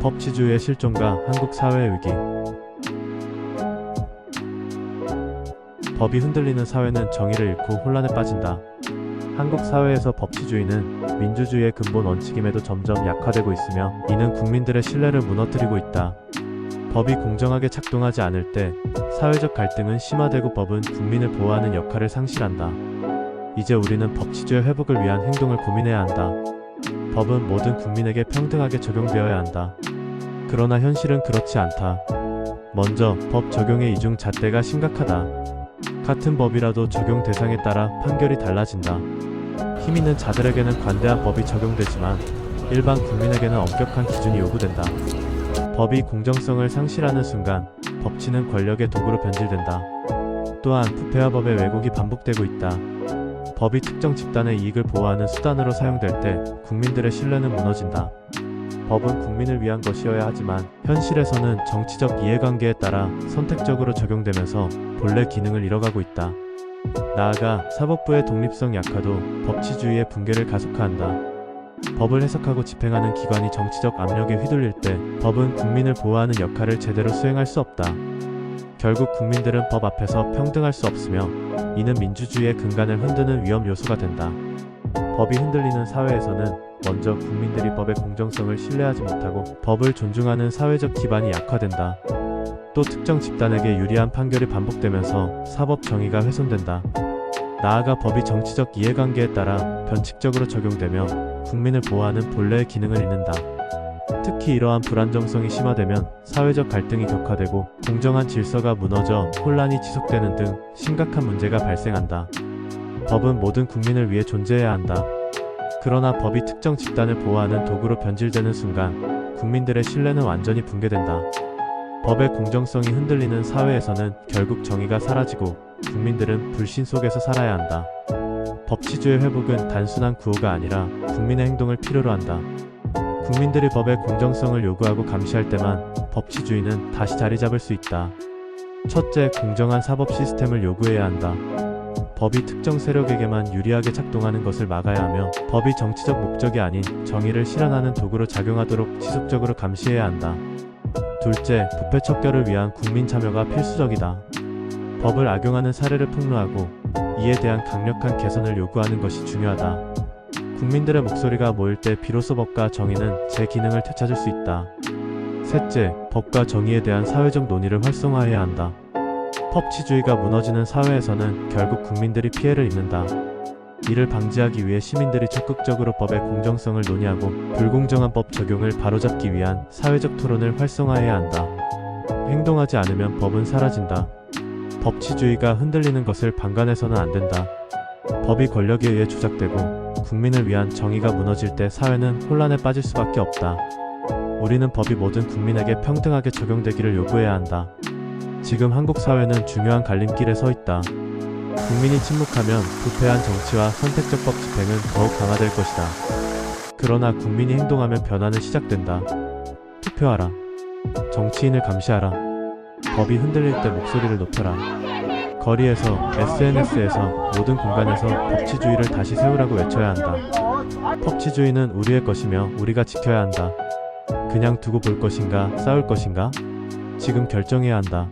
법치주의의 실종과 한국 사회의 위기. 법이 흔들리는 사회는 정의를 잃고 혼란에 빠진다. 한국 사회에서 법치주의는 민주주의의 근본 원칙임에도 점점 약화되고 있으며 이는 국민들의 신뢰를 무너뜨리고 있다. 법이 공정하게 작동하지 않을 때 사회적 갈등은 심화되고 법은 국민을 보호하는 역할을 상실한다. 이제 우리는 법치주의 회복을 위한 행동을 고민해야 한다. 법은 모든 국민에게 평등하게 적용되어야 한다. 그러나 현실은 그렇지 않다. 먼저 법 적용의 이중 잣대가 심각하다. 같은 법이라도 적용 대상에 따라 판결이 달라진다. 힘 있는 자들에게는 관대한 법이 적용되지만 일반 국민에게는 엄격한 기준이 요구된다. 법이 공정성을 상실하는 순간 법치는 권력의 도구로 변질된다. 또한 부패와 법의 왜곡이 반복되고 있다. 법이 특정 집단의 이익을 보호하는 수단으로 사용될 때 국민들의 신뢰는 무너진다. 법은 국민을 위한 것이어야 하지만 현실에서는 정치적 이해관계에 따라 선택적으로 적용되면서 본래 기능을 잃어가고 있다. 나아가 사법부의 독립성 약화도 법치주의의 붕괴를 가속화한다. 법을 해석하고 집행하는 기관이 정치적 압력에 휘둘릴 때 법은 국민을 보호하는 역할을 제대로 수행할 수 없다. 결국 국민들은 법 앞에서 평등할 수 없으며 이는 민주주의의 근간을 흔드는 위험 요소가 된다. 법이 흔들리는 사회에서는 먼저 국민들이 법의 공정성을 신뢰하지 못하고 법을 존중하는 사회적 기반이 약화된다. 또 특정 집단에게 유리한 판결이 반복되면서 사법 정의가 훼손된다. 나아가 법이 정치적 이해관계에 따라 변칙적으로 적용되며 국민을 보호하는 본래의 기능을 잃는다. 특히 이러한 불안정성이 심화되면 사회적 갈등이 격화되고 공정한 질서가 무너져 혼란이 지속되는 등 심각한 문제가 발생한다. 법은 모든 국민을 위해 존재해야 한다. 그러나 법이 특정 집단을 보호하는 도구로 변질되는 순간 국민들의 신뢰는 완전히 붕괴된다. 법의 공정성이 흔들리는 사회에서는 결국 정의가 사라지고 국민들은 불신 속에서 살아야 한다. 법치주의 회복은 단순한 구호가 아니라 국민의 행동을 필요로 한다. 국민들이 법의 공정성을 요구하고 감시할 때만 법치주의는 다시 자리 잡을 수 있다. 첫째, 공정한 사법 시스템을 요구해야 한다. 법이 특정 세력에게만 유리하게 작동하는 것을 막아야 하며 법이 정치적 목적이 아닌 정의를 실현하는 도구로 작용하도록 지속적으로 감시해야 한다. 둘째, 부패 척결을 위한 국민 참여가 필수적이다. 법을 악용하는 사례를 폭로하고 이에 대한 강력한 개선을 요구하는 것이 중요하다. 국민들의 목소리가 모일 때 비로소 법과 정의는 제 기능을 되찾을 수 있다. 셋째, 법과 정의에 대한 사회적 논의를 활성화해야 한다. 법치주의가 무너지는 사회에서는 결국 국민들이 피해를 입는다. 이를 방지하기 위해 시민들이 적극적으로 법의 공정성을 논의하고 불공정한 법 적용을 바로잡기 위한 사회적 토론을 활성화해야 한다. 행동하지 않으면 법은 사라진다. 법치주의가 흔들리는 것을 방관해서는 안 된다. 법이 권력에 의해 조작되고 국민을 위한 정의가 무너질 때 사회는 혼란에 빠질 수밖에 없다. 우리는 법이 모든 국민에게 평등하게 적용되기를 요구해야 한다. 지금 한국 사회는 중요한 갈림길에 서 있다. 국민이 침묵하면 부패한 정치와 선택적 법 집행은 더욱 강화될 것이다. 그러나 국민이 행동하면 변화는 시작된다. 투표하라. 정치인을 감시하라. 법이 흔들릴 때 목소리를 높여라. 거리에서, SNS에서, 모든 공간에서 법치주의를 다시 세우라고 외쳐야 한다. 법치주의는 우리의 것이며 우리가 지켜야 한다. 그냥 두고 볼 것인가, 싸울 것인가? 지금 결정해야 한다.